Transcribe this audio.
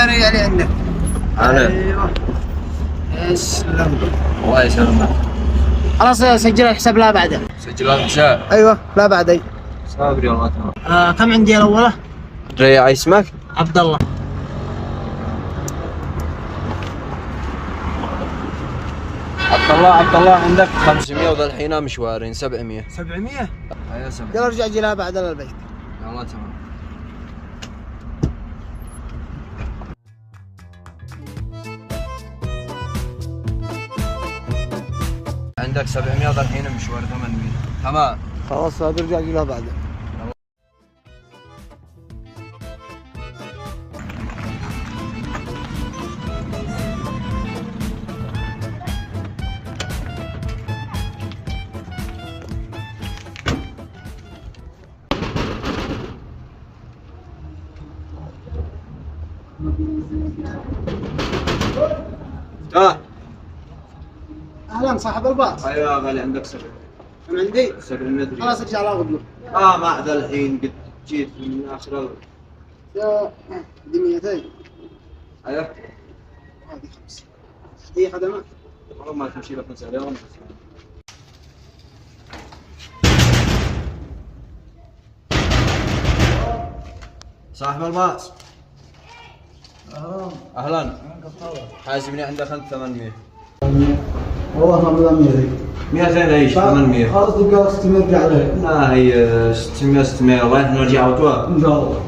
رجع لي عندك. انا ايوه يسلم. الله يسلمك. خلاص سجل الحساب لا بعده. سجل الحساب. ايوه لا بعده. صابر يا الله تمام. كم عندي الاولى؟ ري اسمك؟ عبد الله. عبد الله عندك 500 وذا الحين مشوارين 700. 700؟ ايوه 700. يلا ارجع لا بعد البيت. يا الله تمام. عندك 700 وذا الحين مشوار 800. تمام. خلاص برجع لا بعده. اهلا صاحب الباص. ايوه غالي عندك 700. من عندي 700 ريال. خلاص ارجع لا اخذ له. ما عدا الحين قد جيت من اخر يا دي 200. ايوه هذه 5 هي خدمات. والله ما تمشي لك نسال اليوم. صاحب الباص. اهلا. حاسبني عندك انت 800. والله ما بلا 100. 200 ايش 800. خلاص تبقى 600 ارجع عليه. لا هي 600 الله نرجع وتوا ان شاء الله.